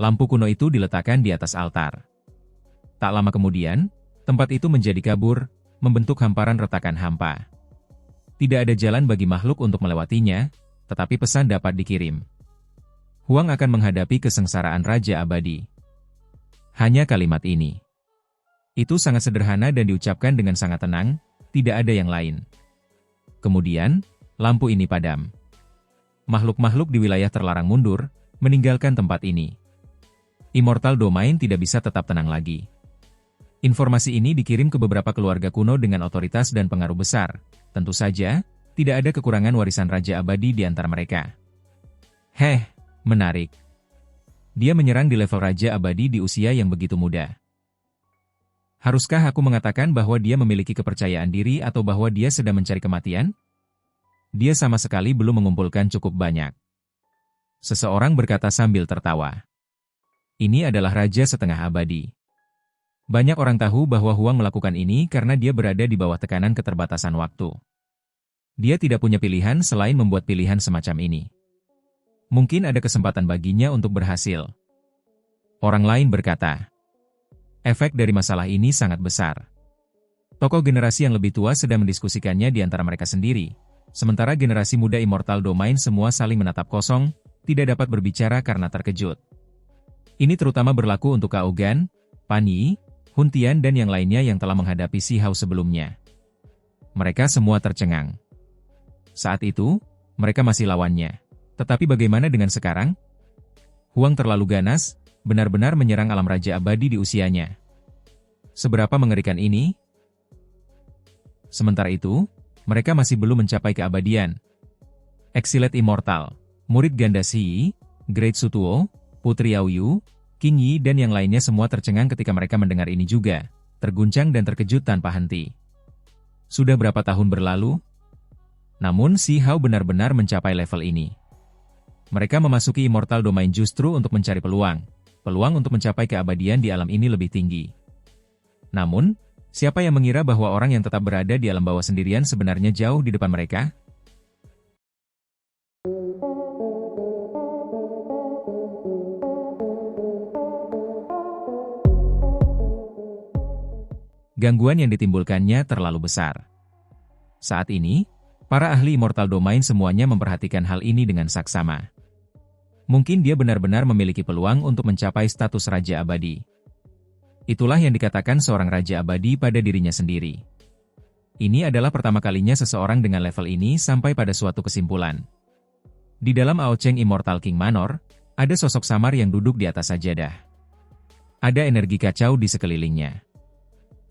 Lampu kuno itu diletakkan di atas altar. Tak lama kemudian, tempat itu menjadi kabur, membentuk hamparan retakan hampa. Tidak ada jalan bagi makhluk untuk melewatinya, tetapi pesan dapat dikirim. Huang akan menghadapi kesengsaraan Raja Abadi. Hanya kalimat ini. Itu sangat sederhana dan diucapkan dengan sangat tenang, tidak ada yang lain. Kemudian, lampu ini padam. Makhluk-makhluk di wilayah terlarang mundur, meninggalkan tempat ini. Immortal Domain tidak bisa tetap tenang lagi. Informasi ini dikirim ke beberapa keluarga kuno dengan otoritas dan pengaruh besar. Tentu saja, tidak ada kekurangan warisan Raja Abadi di antara mereka. Menarik. Dia menyerang di level Raja Abadi di usia yang begitu muda. Haruskah aku mengatakan bahwa dia memiliki kepercayaan diri atau bahwa dia sedang mencari kematian? Dia sama sekali belum mengumpulkan cukup banyak. Seseorang berkata sambil tertawa. Ini adalah Raja Setengah Abadi. Banyak orang tahu bahwa Huang melakukan ini karena dia berada di bawah tekanan keterbatasan waktu. Dia tidak punya pilihan selain membuat pilihan semacam ini. Mungkin ada kesempatan baginya untuk berhasil. Orang lain berkata, efek dari masalah ini sangat besar. Tokoh generasi yang lebih tua sedang mendiskusikannya di antara mereka sendiri, sementara generasi muda Immortal Domain semua saling menatap kosong, tidak dapat berbicara karena terkejut. Ini terutama berlaku untuk Cao Gan, Pan Yi, Hun Tian dan yang lainnya yang telah menghadapi Si Hao sebelumnya. Mereka semua tercengang. Saat itu, mereka masih lawannya. Tetapi bagaimana dengan sekarang? Huang terlalu ganas, benar-benar menyerang alam Raja Abadi di usianya. Seberapa mengerikan ini? Sementara itu, mereka masih belum mencapai keabadian. Exiled Immortal, murid ganda Si Yi, Great Sutuo, Putri Aoyu, King Yi dan yang lainnya semua tercengang ketika mereka mendengar ini juga, terguncang dan terkejut tanpa henti. Sudah berapa tahun berlalu? Namun Si Hao benar-benar mencapai level ini. Mereka memasuki Immortal Domain justru untuk mencari peluang untuk mencapai keabadian di alam ini lebih tinggi. Namun, siapa yang mengira bahwa orang yang tetap berada di alam bawah sendirian sebenarnya jauh di depan mereka? Gangguan yang ditimbulkannya terlalu besar. Saat ini, para ahli Immortal Domain semuanya memperhatikan hal ini dengan saksama. Mungkin dia benar-benar memiliki peluang untuk mencapai status Raja Abadi. Itulah yang dikatakan seorang Raja Abadi pada dirinya sendiri. Ini adalah pertama kalinya seseorang dengan level ini sampai pada suatu kesimpulan. Di dalam Ao Cheng Immortal King Manor, ada sosok samar yang duduk di atas sajadah. Ada energi kacau di sekelilingnya.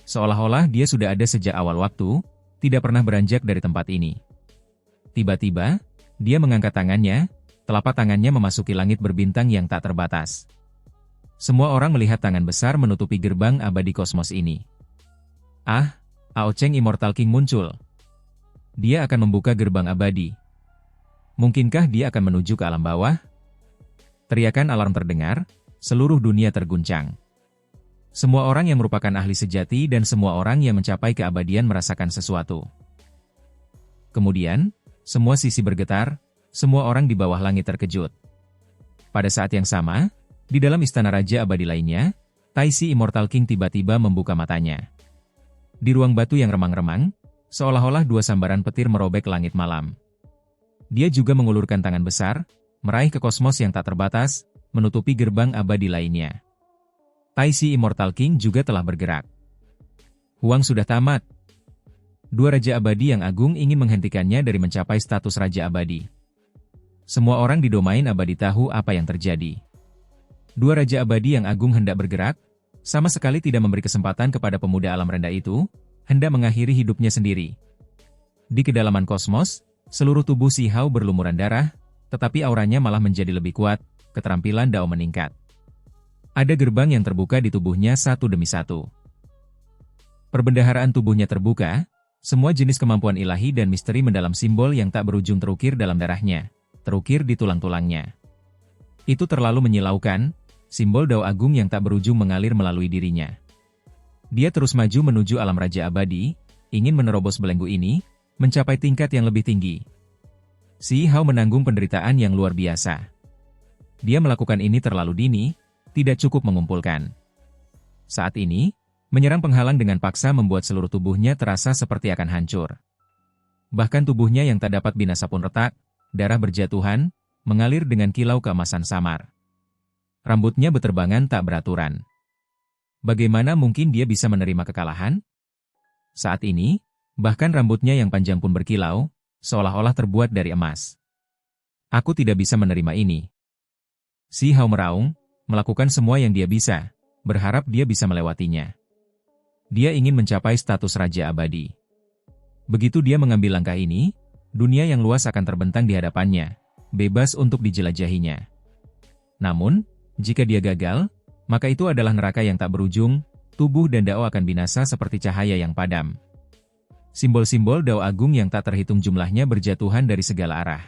Seolah-olah dia sudah ada sejak awal waktu, tidak pernah beranjak dari tempat ini. Tiba-tiba, dia mengangkat tangannya, telapak tangannya memasuki langit berbintang yang tak terbatas. Semua orang melihat tangan besar menutupi gerbang abadi kosmos ini. Ao Cheng Immortal King muncul. Dia akan membuka gerbang abadi. Mungkinkah dia akan menuju ke alam bawah? Teriakan alarm terdengar, seluruh dunia terguncang. Semua orang yang merupakan ahli sejati dan semua orang yang mencapai keabadian merasakan sesuatu. Kemudian, semua sisi bergetar, semua orang di bawah langit terkejut. Pada saat yang sama, di dalam istana Raja Abadi lainnya, Tai Si Immortal King tiba-tiba membuka matanya. Di ruang batu yang remang-remang, seolah-olah dua sambaran petir merobek langit malam. Dia juga mengulurkan tangan besar, meraih ke kosmos yang tak terbatas, menutupi gerbang abadi lainnya. Tai Si Immortal King juga telah bergerak. Huang sudah tamat. Dua Raja Abadi yang agung ingin menghentikannya dari mencapai status Raja Abadi. Semua orang di domain abadi tahu apa yang terjadi. Dua Raja Abadi yang agung hendak bergerak, sama sekali tidak memberi kesempatan kepada pemuda alam rendah itu, hendak mengakhiri hidupnya sendiri. Di kedalaman kosmos, seluruh tubuh Si Hao berlumuran darah, tetapi auranya malah menjadi lebih kuat, keterampilan Dao meningkat. Ada gerbang yang terbuka di tubuhnya satu demi satu. Perbendaharaan tubuhnya terbuka, semua jenis kemampuan ilahi dan misteri mendalam simbol yang tak berujung terukir dalam darahnya, terukir di tulang-tulangnya. Itu terlalu menyilaukan, simbol Dao Agung yang tak berujung mengalir melalui dirinya. Dia terus maju menuju alam Raja Abadi, ingin menerobos belenggu ini, mencapai tingkat yang lebih tinggi. Si Hao menanggung penderitaan yang luar biasa. Dia melakukan ini terlalu dini, tidak cukup mengumpulkan. Saat ini, menyerang penghalang dengan paksa membuat seluruh tubuhnya terasa seperti akan hancur. Bahkan tubuhnya yang tak dapat binasa pun retak, darah berjatuhan, mengalir dengan kilau keemasan samar. Rambutnya beterbangan tak beraturan. Bagaimana mungkin dia bisa menerima kekalahan? Saat ini, bahkan rambutnya yang panjang pun berkilau, seolah-olah terbuat dari emas. Aku tidak bisa menerima ini. Si Hao meraung, melakukan semua yang dia bisa, berharap dia bisa melewatinya. Dia ingin mencapai status Raja Abadi. Begitu dia mengambil langkah ini, dunia yang luas akan terbentang di hadapannya, bebas untuk dijelajahinya. Namun, jika dia gagal, maka itu adalah neraka yang tak berujung, tubuh dan dao akan binasa seperti cahaya yang padam. Simbol-simbol dao agung yang tak terhitung jumlahnya berjatuhan dari segala arah.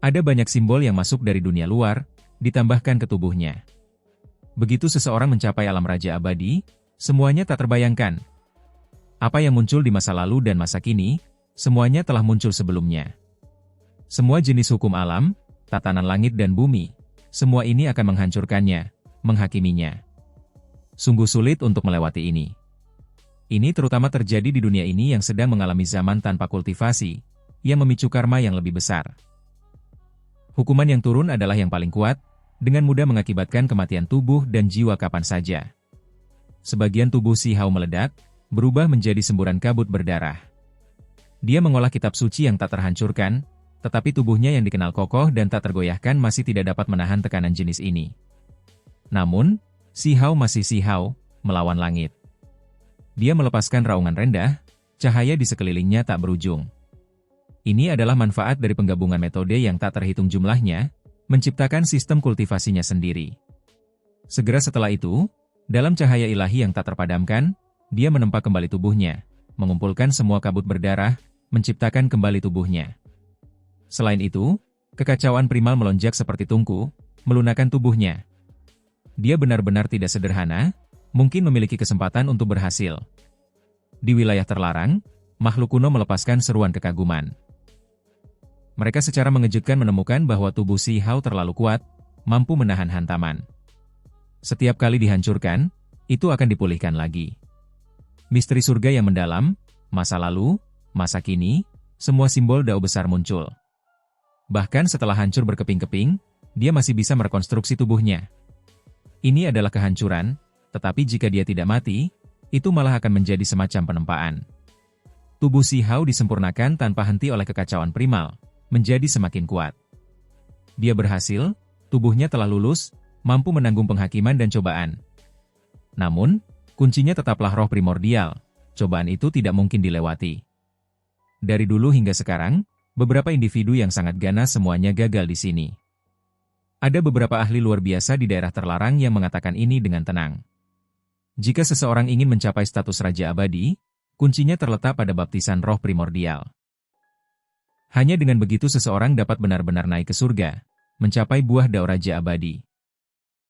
Ada banyak simbol yang masuk dari dunia luar, ditambahkan ke tubuhnya. Begitu seseorang mencapai alam Raja Abadi, semuanya tak terbayangkan. Apa yang muncul di masa lalu dan masa kini, semuanya telah muncul sebelumnya. Semua jenis hukum alam, tatanan langit dan bumi, semua ini akan menghancurkannya, menghakiminya. Sungguh sulit untuk melewati ini. Ini terutama terjadi di dunia ini yang sedang mengalami zaman tanpa kultivasi, yang memicu karma yang lebih besar. Hukuman yang turun adalah yang paling kuat, dengan mudah mengakibatkan kematian tubuh dan jiwa kapan saja. Sebagian tubuh Si Hao meledak, berubah menjadi semburan kabut berdarah. Dia mengolah kitab suci yang tak terhancurkan, tetapi tubuhnya yang dikenal kokoh dan tak tergoyahkan masih tidak dapat menahan tekanan jenis ini. Namun, Si Hao masih Si Hao, melawan langit. Dia melepaskan raungan rendah, cahaya di sekelilingnya tak berujung. Ini adalah manfaat dari penggabungan metode yang tak terhitung jumlahnya, menciptakan sistem kultivasinya sendiri. Segera setelah itu, dalam cahaya ilahi yang tak terpadamkan, dia menempa kembali tubuhnya, mengumpulkan semua kabut berdarah, menciptakan kembali tubuhnya. Selain itu, kekacauan primal melonjak seperti tungku, melunakkan tubuhnya. Dia benar-benar tidak sederhana, mungkin memiliki kesempatan untuk berhasil. Di wilayah terlarang, makhluk kuno melepaskan seruan kekaguman. Mereka secara mengejutkan menemukan bahwa tubuh Si Hao terlalu kuat, mampu menahan hantaman. Setiap kali dihancurkan, itu akan dipulihkan lagi. Misteri surga yang mendalam, masa lalu, masa kini, semua simbol dao besar muncul. Bahkan setelah hancur berkeping-keping, dia masih bisa merekonstruksi tubuhnya. Ini adalah kehancuran, tetapi jika dia tidak mati, itu malah akan menjadi semacam penempaan. Tubuh Si Hao disempurnakan tanpa henti oleh kekacauan primal, menjadi semakin kuat. Dia berhasil, tubuhnya telah lulus, mampu menanggung penghakiman dan cobaan. Namun, kuncinya tetaplah roh primordial, cobaan itu tidak mungkin dilewati. Dari dulu hingga sekarang, beberapa individu yang sangat ganas semuanya gagal di sini. Ada beberapa ahli luar biasa di daerah terlarang yang mengatakan ini dengan tenang. Jika seseorang ingin mencapai status Raja Abadi, kuncinya terletak pada baptisan roh primordial. Hanya dengan begitu seseorang dapat benar-benar naik ke surga, mencapai buah dao Raja Abadi.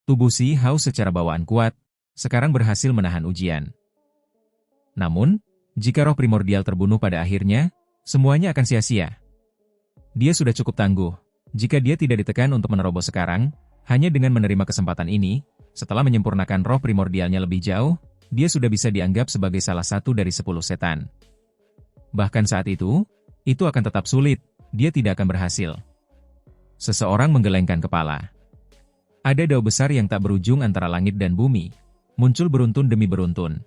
Tubuh Si Hao secara bawaan kuat, sekarang berhasil menahan ujian. Namun, jika roh primordial terbunuh pada akhirnya, semuanya akan sia-sia. Dia sudah cukup tangguh, jika dia tidak ditekan untuk menerobos sekarang, hanya dengan menerima kesempatan ini, setelah menyempurnakan roh primordialnya lebih jauh, dia sudah bisa dianggap sebagai salah satu dari 10 setan. Bahkan saat itu akan tetap sulit, dia tidak akan berhasil. Seseorang menggelengkan kepala. Ada dao besar yang tak berujung antara langit dan bumi, muncul beruntun demi beruntun.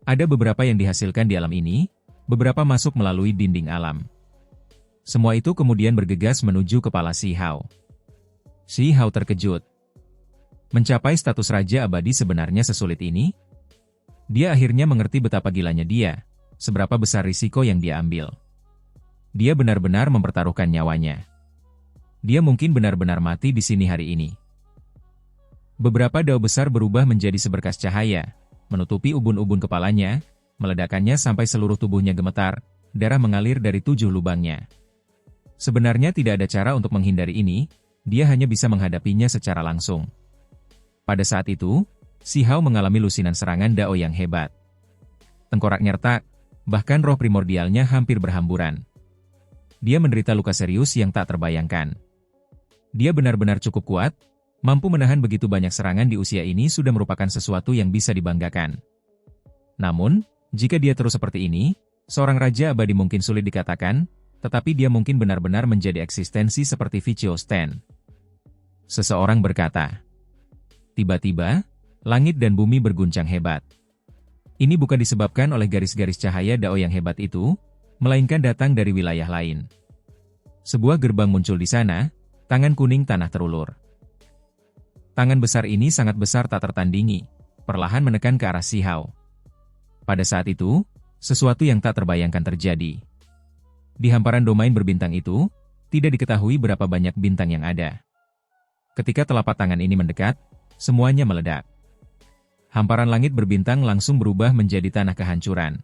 Ada beberapa yang dihasilkan di alam ini, beberapa masuk melalui dinding alam. Semua itu kemudian bergegas menuju kepala Si Hao. Si Hao terkejut. Mencapai status Raja Abadi sebenarnya sesulit ini? Dia akhirnya mengerti betapa gilanya dia, seberapa besar risiko yang dia ambil. Dia benar-benar mempertaruhkan nyawanya. Dia mungkin benar-benar mati di sini hari ini. Beberapa dao besar berubah menjadi seberkas cahaya, menutupi ubun-ubun kepalanya, meledakannya sampai seluruh tubuhnya gemetar, darah mengalir dari 7 lubangnya. Sebenarnya tidak ada cara untuk menghindari ini, dia hanya bisa menghadapinya secara langsung. Pada saat itu, Si Hao mengalami lusinan serangan dao yang hebat. Tengkoraknya retak, bahkan roh primordialnya hampir berhamburan. dia menderita luka serius yang tak terbayangkan. Dia benar-benar cukup kuat, mampu menahan begitu banyak serangan di usia ini sudah merupakan sesuatu yang bisa dibanggakan. Namun, jika dia terus seperti ini, seorang raja abadi mungkin sulit dikatakan, tetapi dia mungkin benar-benar menjadi eksistensi seperti Vichio Stan. Seseorang berkata, tiba-tiba, langit dan bumi berguncang hebat. Ini bukan disebabkan oleh garis-garis cahaya Dao yang hebat itu, melainkan datang dari wilayah lain. Sebuah gerbang muncul di sana, tangan kuning tanah terulur. Tangan besar ini sangat besar tak tertandingi, perlahan menekan ke arah Si Hao. Pada saat itu, sesuatu yang tak terbayangkan terjadi. Di hamparan domain berbintang itu, tidak diketahui berapa banyak bintang yang ada. Ketika telapak tangan ini mendekat, semuanya meledak. Hamparan langit berbintang langsung berubah menjadi tanah kehancuran.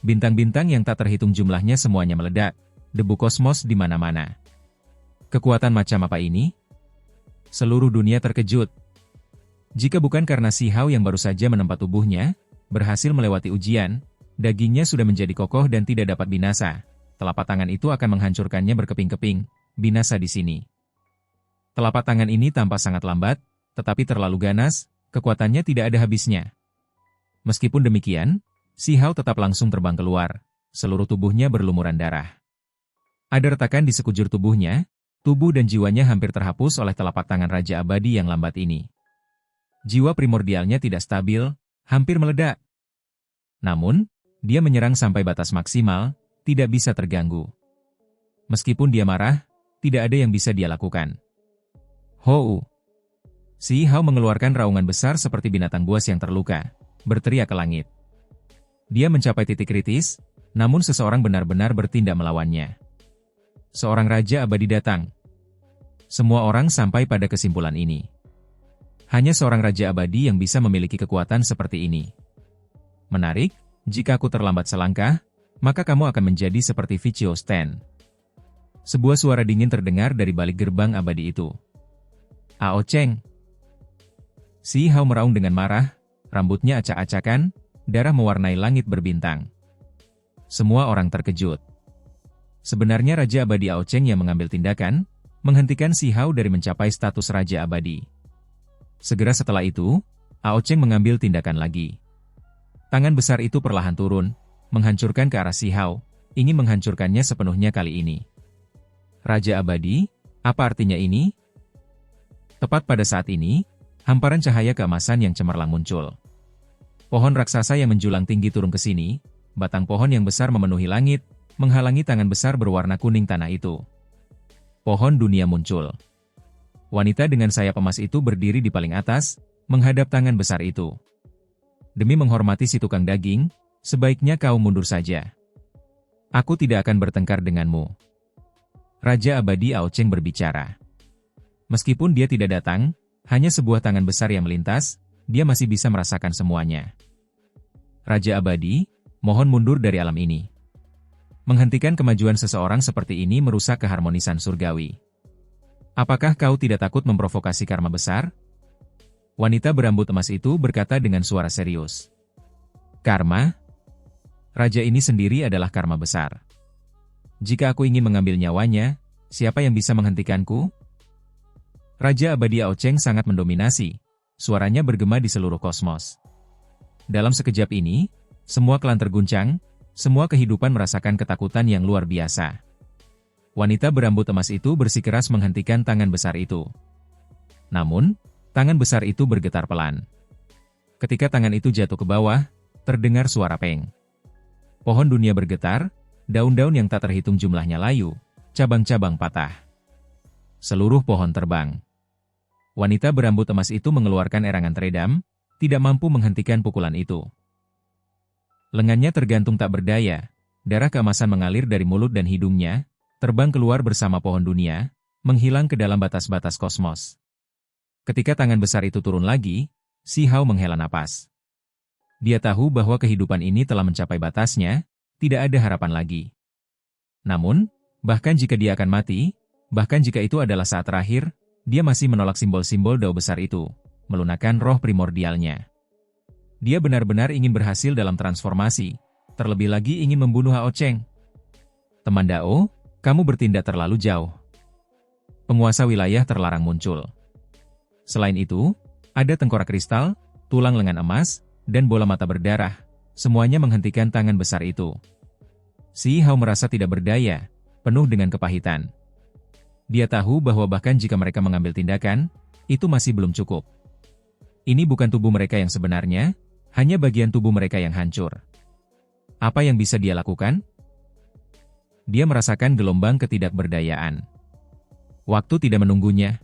Bintang-bintang yang tak terhitung jumlahnya semuanya meledak, debu kosmos di mana-mana. Kekuatan macam apa ini? Seluruh dunia terkejut. Jika bukan karena Si Hao yang baru saja menempa tubuhnya, berhasil melewati ujian, dagingnya sudah menjadi kokoh dan tidak dapat binasa. Telapak tangan itu akan menghancurkannya berkeping-keping, binasa di sini. Telapak tangan ini tampak sangat lambat, tetapi terlalu ganas, kekuatannya tidak ada habisnya. Meskipun demikian, Si Hao tetap langsung terbang keluar, seluruh tubuhnya berlumuran darah. Ada retakan di sekujur tubuhnya, tubuh dan jiwanya hampir terhapus oleh telapak tangan Raja Abadi yang lambat ini. Jiwa primordialnya tidak stabil, hampir meledak. Namun, dia menyerang sampai batas maksimal, tidak bisa terganggu. Meskipun dia marah, tidak ada yang bisa dia lakukan. Hou! Si Hao mengeluarkan raungan besar seperti binatang buas yang terluka, berteriak ke langit. Dia mencapai titik kritis, namun seseorang benar-benar bertindak melawannya. Seorang Raja Abadi datang. Semua orang sampai pada kesimpulan ini. Hanya seorang Raja Abadi yang bisa memiliki kekuatan seperti ini. Menarik, jika aku terlambat selangkah, maka kamu akan menjadi seperti Vichio Stan. Sebuah suara dingin terdengar dari balik gerbang abadi itu. Ao Cheng! Si Hao meraung dengan marah, rambutnya acak-acakan, darah mewarnai langit berbintang. Semua orang terkejut. Sebenarnya Raja Abadi Ao Cheng yang mengambil tindakan, menghentikan Si Hao dari mencapai status Raja Abadi. Segera setelah itu, Ao Cheng mengambil tindakan lagi. Tangan besar itu perlahan turun, menghancurkan ke arah Si Hao, ingin menghancurkannya sepenuhnya kali ini. Raja Abadi, apa artinya ini? Tepat pada saat ini, hamparan cahaya keemasan yang cemerlang muncul. Pohon raksasa yang menjulang tinggi turun ke sini, batang pohon yang besar memenuhi langit, menghalangi tangan besar berwarna kuning tanah itu. Pohon dunia muncul. Wanita dengan sayap emas itu berdiri di paling atas, menghadap tangan besar itu. Demi menghormati si tukang daging, sebaiknya kau mundur saja. Aku tidak akan bertengkar denganmu. Raja Abadi Ao Cheng berbicara. Meskipun dia tidak datang, hanya sebuah tangan besar yang melintas, dia masih bisa merasakan semuanya. Raja Abadi, mohon mundur dari alam ini. Menghentikan kemajuan seseorang seperti ini merusak keharmonisan surgawi. Apakah kau tidak takut memprovokasi karma besar? Wanita berambut emas itu berkata dengan suara serius. Karma? Raja ini sendiri adalah karma besar. Jika aku ingin mengambil nyawanya, siapa yang bisa menghentikanku? Raja Abadi Ao Cheng sangat mendominasi, suaranya bergema di seluruh kosmos. Dalam sekejap ini, semua klan terguncang, semua kehidupan merasakan ketakutan yang luar biasa. Wanita berambut emas itu bersikeras menghentikan tangan besar itu. Namun, tangan besar itu bergetar pelan. Ketika tangan itu jatuh ke bawah, terdengar suara peng. Pohon dunia bergetar, daun-daun yang tak terhitung jumlahnya layu, cabang-cabang patah. Seluruh pohon terbang. Wanita berambut emas itu mengeluarkan erangan teredam, tidak mampu menghentikan pukulan itu. Lengannya tergantung tak berdaya, darah keemasan mengalir dari mulut dan hidungnya, terbang keluar bersama pohon dunia, menghilang ke dalam batas-batas kosmos. Ketika tangan besar itu turun lagi, Si Hao menghela napas. Dia tahu bahwa kehidupan ini telah mencapai batasnya, tidak ada harapan lagi. Namun, bahkan jika dia akan mati, bahkan jika itu adalah saat terakhir, dia masih menolak simbol-simbol Dao besar itu, melunakkan roh primordialnya. Dia benar-benar ingin berhasil dalam transformasi, terlebih lagi ingin membunuh Ao Cheng. Teman Dao, Kamu bertindak terlalu jauh. Penguasa wilayah terlarang muncul. Selain itu, ada tengkorak kristal, tulang lengan emas, dan bola mata berdarah. Semuanya menghentikan tangan besar itu. Si Hao merasa tidak berdaya, penuh dengan kepahitan. Dia tahu bahwa bahkan jika mereka mengambil tindakan, itu masih belum cukup. Ini bukan tubuh mereka yang sebenarnya, hanya bagian tubuh mereka yang hancur. Apa yang bisa dia lakukan? Dia merasakan gelombang ketidakberdayaan. Waktu tidak menunggunya.